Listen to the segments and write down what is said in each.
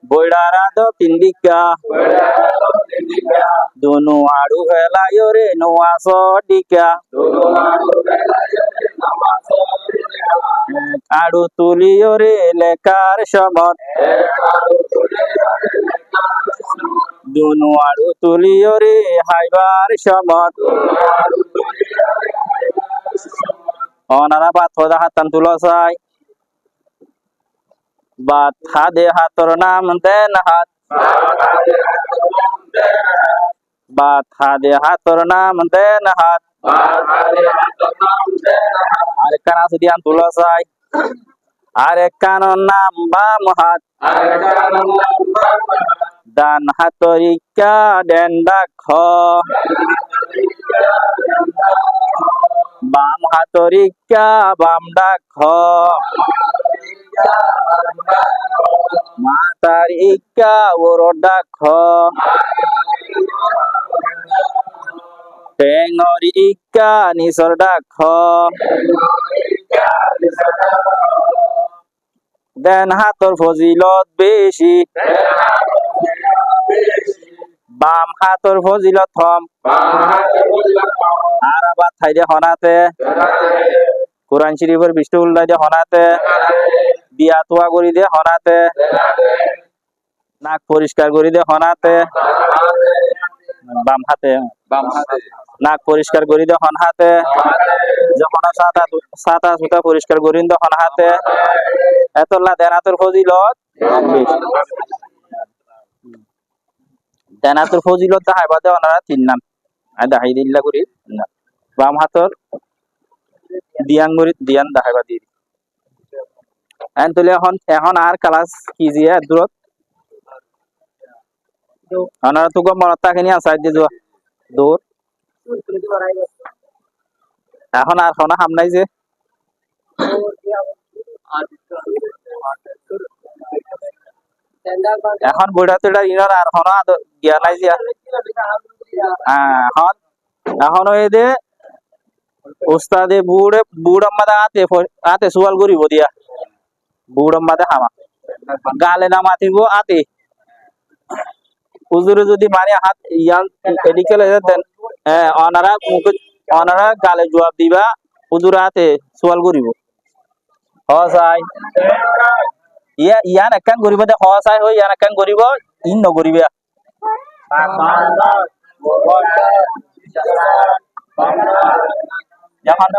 boidara do tindika dunu adu vela yore noa so dika adu tuli yore lekar shamot dunu adu tuli yore haibar shamot onara pat hoda hatan tulosai bat hade hator nam den hat bat hade hator nam den hat are kana sudian tulosai are kanon nam bam hat dan hatorika den dakho bam hatorika bam dakho matarika urodakho tengorika nisordakho den hator fazilot beshi bam hator fazilot thom arabat thaide honate Quran Sharifer bishullah de honate biya toa kori de honate নাক পরিষ্কার করি দে হনাতে বাম হাতে নাক পরিষ্কার করি দে হন হাতে যখন সাতা সুতা পরিষ্কার করি দে হন হাতে এতলা দেনাতুর ফজিলত দেনাতুর ফজিলত দেখাই বাদে ওনারা তিন নাম দেখাই দিল্লা করি বাম হাতর দিয়ান গরি দিয়ান দেখাই বাদি এন তুলে এখন আর ক্লাস কি জিয়া দূরত আনারা তো গো মরতা খেনি আসাই দি যা দূর এখন আর কোন হাম নাই যে এখন বুড়াতেটা ইনার আর কোন গিয়া নাই যে এখন ওই দে উস্তাদে বুড়াম্মাদা আতে সুয়াল করিব দিয়া বুড়াম্মাদা হামা গালে না মাতিব আতে হুজুরে যদি মানে হাত ইয়ান এদিকে দেন অনারা গালে জবাব দিবা হুজুর হাতে সোয়াল করিব হসাই ইয়ান একান করিব দে হসাই হই ইয়ান একান করিব ইন নকরিবা যখন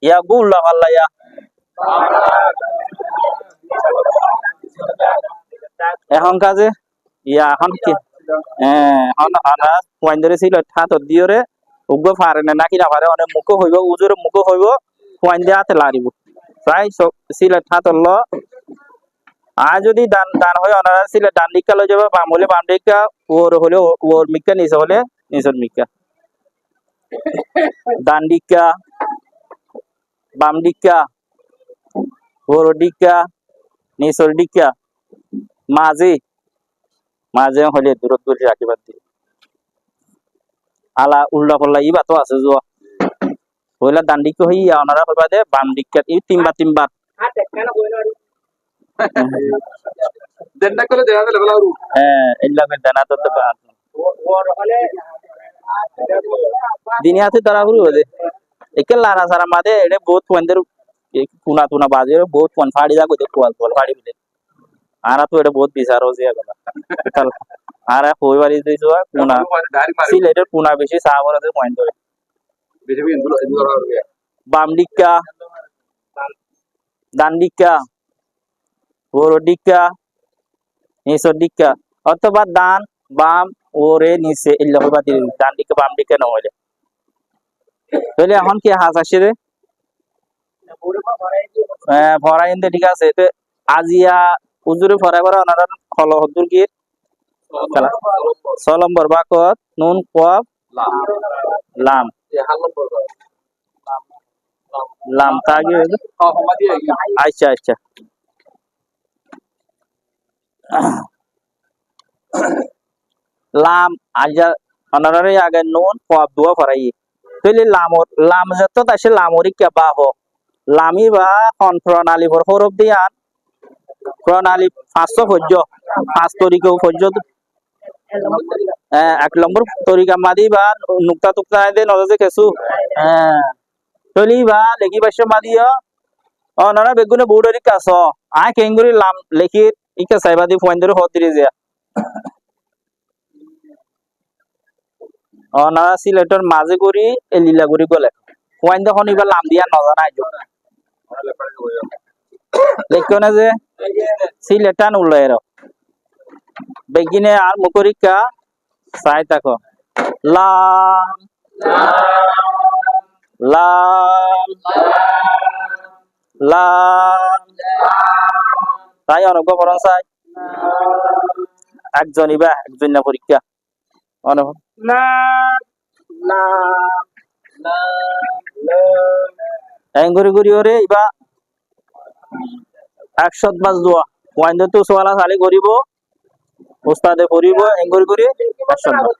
ইয়া গুল্লা পাল্লা ইয়া এখন কাজে ইয়া এখন কি এখন আনা পয়েন্ট ধরে ছিল ঠাত দিওরে উগ্র পারে না নাকি না পারে অনেক মুখ হইব উজুরে মুখ হইব পয়েন্ট দিয়ে হাতে লারিব তাই ছিল ঠাত ল আর যদি দান দান হয় অনারা ছিল ডান দিকা লই যাবে বাম হলে বাম দিকা ওর হলে ওর মিকা নিচে হলে নিচের মিকা ডান দিকা বাম দিকা ওর দিকা নিচের দিকা মাঝে মাঝে হলে দূরত দূরে রাখিবার দি আলা উল্টা পাল্লা ইবা তো আছে যো হইলা ডান দিকে হইয়া ওনারা কইবা দে বাম দিকা ই তিনবার দেনা করে দেনা দিলে বলা এল্লা করে দেনা তো দেবা দিনিয়াতে তারা হলো দে একেলা না সারা মাদে এডে বহুত পয়েন্টের পুনা তুনা বাজে বহুত পয়েন্ট ফাড়ি যাগো দে কোয়াল ফাড়ি দিলে আরা তো এটা বহুত বিচার হয়ে গেল আরা হইবারি দিছো পুনা সিলেটের পুনা বেশি সাবরাতে পয়েন্ট ধরে বাম দিকা ডান দিকা ওর দিকা নিচের দিকা অথবা ডান বাম ওরে নিচে এল্লা হইবা দি ডান দিকে বাম দিকে না হইলে তাহলে এখন কি হাস আসে রে ভরাই ইন্দে ঠিক আছে তো আজিয়া উজুরে ভরাই ভরা ওনারা হল হদুর কি সলম্বর বাকত নুন কফ লাম লাম তাগে আচ্ছা আচ্ছা লাম আজা ওনারে আগে নুন কফ দুয়া ভরাই তাহলে লাম যত আছে লামরি কে বাহ লামি বা খন প্ৰণালী ভৰ সৌৰভ দিয়ান প্ৰণালী 500 পর্য 5 তরিকা পর্য 1 নম্বর তরিকা মাদি বা নুক্তা টুকতা দে নজে কেসু চলি বা লেখি বাস্য মাদিও অনারা বেগুনে বুড়রি কাছ আয় কেঙ্গুরি লাম লেখি ইকা সাইবাদি পয়েন্টরে হত দিরে যা অনারা সিলেটর মাঝে করি এ লীলাগুড়ি গলে পয়েন্ট যখন এবার লাম দিয়া নজানা আইজো লেখিও না যে সিলেটান উল্লের বেগিনে আর মুকরিকা সাই তাকো লাম লাম লাম তাই অনুভব করন চাই একজনই বা একজন না পরীক্ষা অনুভব ঘুরি ঘুরি ওরে ইবা 100 মাস দোয়া পয়েন্ট তো সোয়ালা খালি করিব উস্তাদে পড়িব এঙ্গরি করি 100 মাস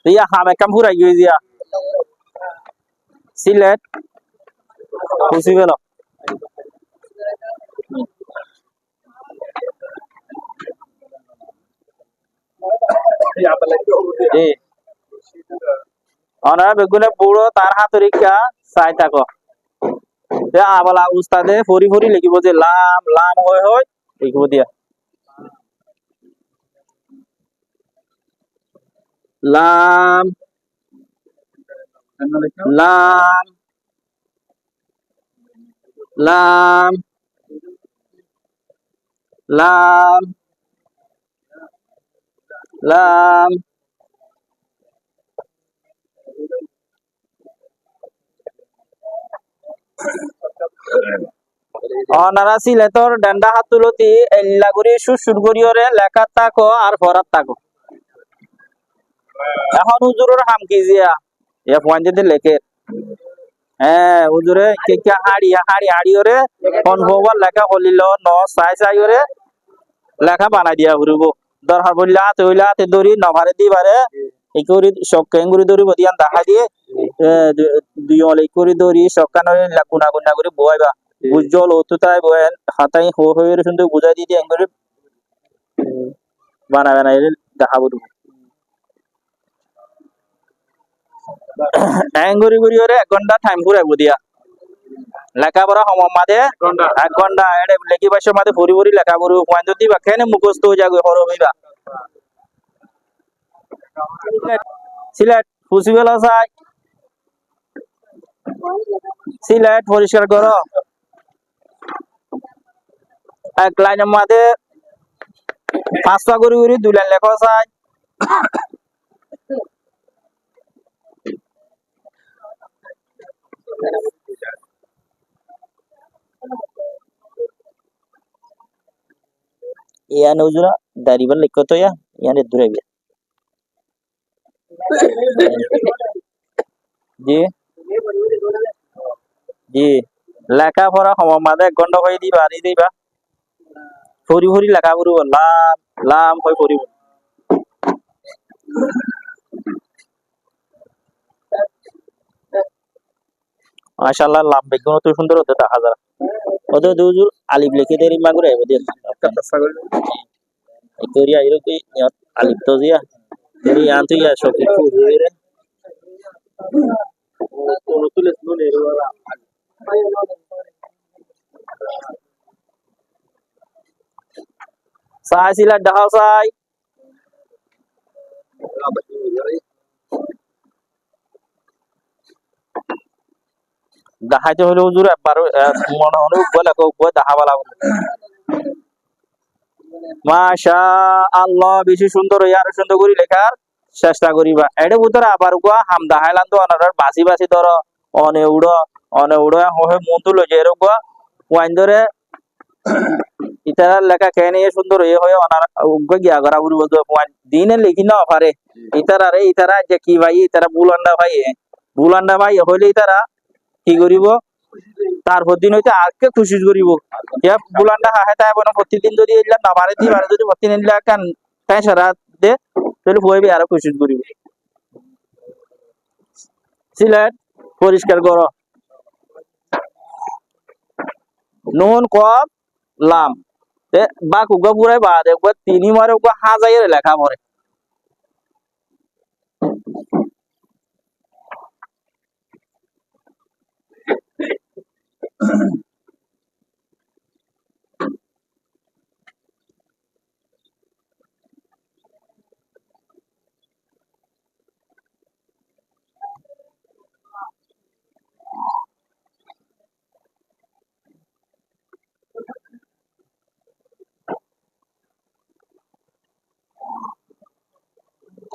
দিয়া হামে কাম পুরাই গই দিয়া সিলেট খুশি গেল অনারা বেগুনে বুড়ো তার হাতরিকা চাই থাকো আবলা উস্তাদে ফরি ফরি লিখিব যে লাম লাম হয় হয় লিখিব দিয়া লাম লাম লাম লাম লাম অনারা সিলেটর ডান্ডা হাত তুলতি এল্লাগুড়ি সুসুর গড়িয়রে লেখা তাকো আর ফরাত তাকো এখন হুজুরের হাম কি জিয়া এ পয়েন্ট দিতে লেখে হ্যাঁ হুজুরে কে কে হাড়ি হাড়িওরে কোন ভোবার লেখা হলিল ন সাই সাইওরে লেখা বানাই দিয়া ঘুরবো দরকার বললা তৈলা তে দড়ি নভারে দিবারে এই করি সক্কেঙ্গুরি দড়ি বদিয়ান দেখা দিয়ে দুই অলে করি দড়ি সক্কানরে গুনা গুনা করে বয়বা উজ্জ্বল অতুতাই বয়েন হাতাই হয়ে সুন্দর বুঝাই দিয়ে এঙ্গুরি বানাবে না দেখাবো এঙ্গুরি গুড়ি ওরে 1 ঘন্টা টাইম ঘুরাইবো দিয়া লেখাপড়া সময় মাঝে 1 ঘন্টা এড়ে লেখি বাসের মাঝে ভরি ভরি লেখা করবো পয়েন্ট দিবা কেন মুখস্থ হয়ে যাবে হরবিবা সিলেট খুশি বেলা চাই সিলেট পরিষ্কার করো 1 লাইনের মাঝে 5টা করে 2 লাইন লেখা চাই ইয়ান হুজুরা দারিবার লিখো তো ইয়ানে দূরে গে জি জি লেখাপড়া সময় মাঝে 1 ঘন্টা হয়ে দিবা আনি দিবা ফরি ফরি লেখা করব লাম লাম হয়ে পড়িব মাশাআল্লাহ লাম বেগুন তো সুন্দর হতে দেখা যায় ওদের দুজুর আলিফ লিখে দেরি মাগুরে ওদের তোরিয়া এরকম আলিফ তো দিয়া তেরি আনতো ইয়া সব কিছু হইরে কোন তুলে শুনে এরওয়ালা সাই সিলা ডাহা সাই দেখাইতে হলে হুজুর একবার মনে হলো বলে কই দেখাবালা মাশাআল্লাহ বেশি সুন্দর আর সুন্দর করে লেখার চেষ্টা করিবা এর ভিতরে আবার গো হাম দেখাইলাম তো অনার বাসি বাসি ধর অনে উড়ো হয়ে মন তুলো যে এরকম পয়েন্ট ধরে ইতারা লেখা খেয়ে নিয়ে সুন্দর এ হয়ে অনার উগ্র গিয়া করা বলবো পয়েন্ট দিনে লিখি না পারে ইতারা যে কি ভাই ইতারা বুলান্ডা ভাই হইলে ইতারা কি করিব তারপর দিন হইতে আজকে খুশি করিব বুলান্ডা হাহে তাই বনা প্রতিদিন যদি এলা না পারে দিবারে যদি প্রতিদিন এলা কান তাই সারা দে তাহলে হইবে আরো খুশি করিব সিলেট পরিষ্কার করো নুন কফ লাম তে বা কুগা পুরাই বা দেখব তিনি মারে উগা হাজাইয়ের লেখা পড়ে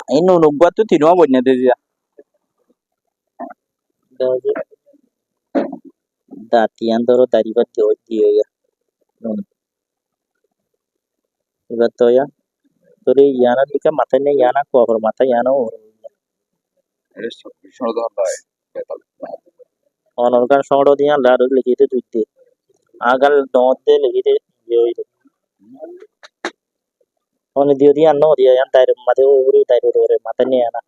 এই নুন উগা তো তিনও বন্যা দিয়া দাঁতিয়ান ধরো দাড়িবার দিয়ে এবার তো তোর এই ইয়ানার দিকে মাথায় নেই ইয়ানা কবর মাথায় ইয়ানাও অনর্গান সংগ্রহ দিয়ে লাড়ু লিখিতে দুইতে আগাল দতে লিখিতে ইয়ে অনে দিও দিয়ে আনো দিয়ে ইয়ান তাইর মাঝে ওরে তাইর ওরে মাথায় নেই আনা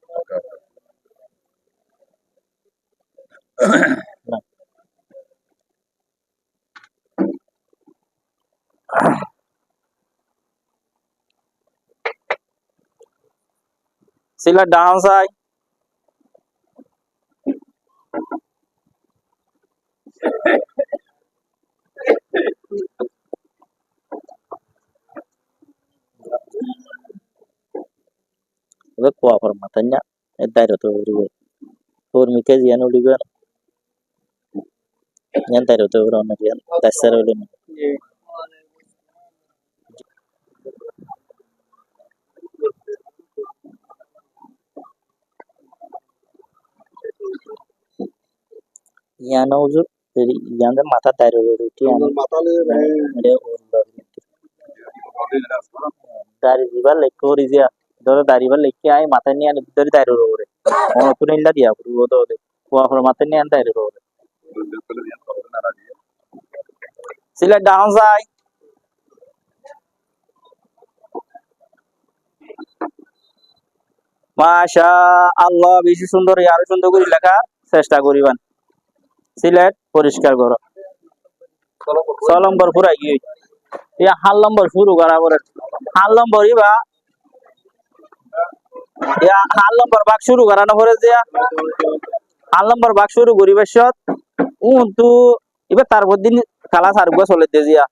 sila downside itu kuah formatnya entah itu ribu formika jian udah yang entah itu orang jian dasar udah yang naujur jadi yang ada mata taruh udah yang ada dari jiwa lekor izia dari bal lekki ay matanya ada dari taruh udah orang tuh nila dia buru itu udah kuah formatnya yang taruh udah sila downside Masya Allah বেশি সুন্দর আরো সুন্দর করে লেখার চেষ্টা করিবেন সিলেট পরিষ্কার করো 6 নম্বর পুরা গিয়ে ইয়া হাল নম্বর শুরু করা পরে হাল নম্বর ইবা ইয়া হাল নম্বর বাক শুরু করানো পরে দিয়া হাল নম্বর বাক শুরু করিবে সত উন্তু ইবা তারপর দিন খালা সারগো চলে দিয়া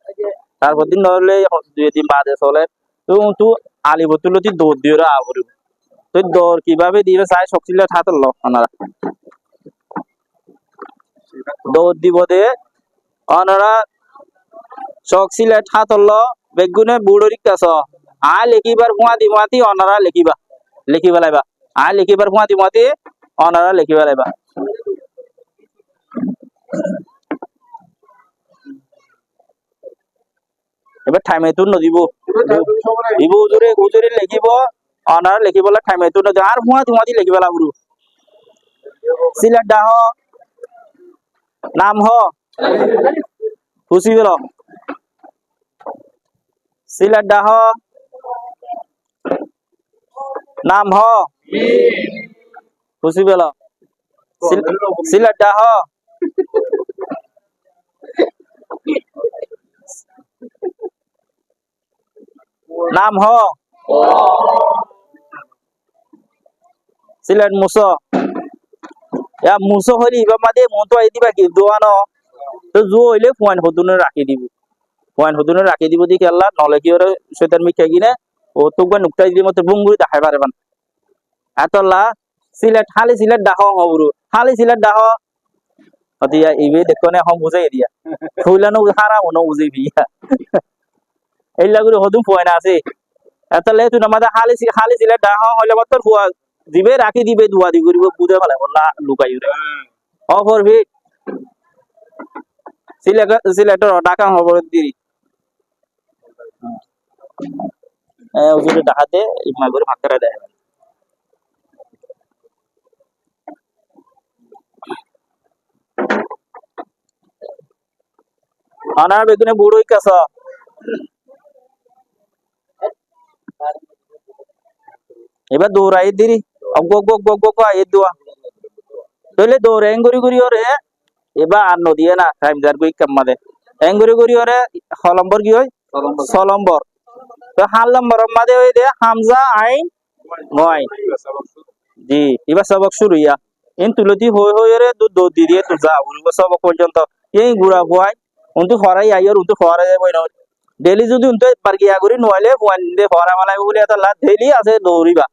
তারপর দিন নলে 2 দিন বাদে চলে তো উন্তু আলিবতুলতি দৌড় দিওরা আবরু তো দৌড় কিভাবে দিবে চাই শক্তিলে থাতল আপনারা দৌড় দিব দে অনারা শক্তিলে থাতল বেগুনে বুড়রি কাছ আ লেখিবার ফুয়াতি ফুয়াতি অনারা লেখিবা লেখিবা লাইবা আ লেখিবার ফুয়াতি ফুয়াতি অনারা লেখিবা লাইবা এবার টাইমে তো নদিব দিব উজুরে উজুরে লেখিব অনারা লেখিবলা টাইমে তো নদি আর ফুয়াতি ফুয়াতি লেখিবা বুড়ু সিলেট ডাহ নাম হ খুশি গেল সিলেট ডাহ নাম হ খুশি গেল সিলেট ডাহ নাম হ সিলেট মুসো या मुसो हरी इबा मादे मन तो आइदिबा कि दोआनो तो जो हइले पॉइंट हदुने राखि दिबो पॉइंट हदुने राखि दिबो दि केला नले कि ओरे शैतान मिखा गिने ओ तुगबा नुक्ता दिबो मते बुंगुरि देखाय पारबान आतला सिलेट हाली सिलेट दाखो हबुरु हाली सिलेट दाखो अदिया इबे देखने हम बुझाइ दिया फुलानो हारा उनो बुझाइ बिया एला गुरु हदु पॉइंट আছে আতলে তুই নামাদা হালি সিলেট দাখো হইলে মতর ফুয়া দিবে রাখি দিবে দুয়া দি করিব বুঝে ফেলে বললা লুকাই রে অফর ভি সিলেটর ঢাকা খবর দিরি ওজুরে ঢাকাতে ইমা করে ভাগ করে দেয় আনার বেগুনে বুড়োই কাছ এবার দৌড়াই দিরি অগ অগ অগ অগ অগ আই দুয়া তইলে দৌড়াই গরি গরি ওরে এবার আর নদিয়ে না টাইম যার কই কাম মাদে এঙ্গুরি করি ওরে হলম্বর কি হয় সলম্বর তো হাল নম্বর মাঝে হয়ে দে হামজা আইন নয় জি এবার সবক শুরু ইয়া ইন তুলতি হই রে দৌড় দিয়ে তো যা উড়ব সবক পর্যন্ত এই গুড়া ভয় উন্তু হরাই আইয়র উন্তু হরাই যাবই না ডেলি যদি উন্তু বার গিয়া করি নইলে ওয়ান দে হরা মালাই বলে এত লাভ ডেলি আছে দৌড়িবা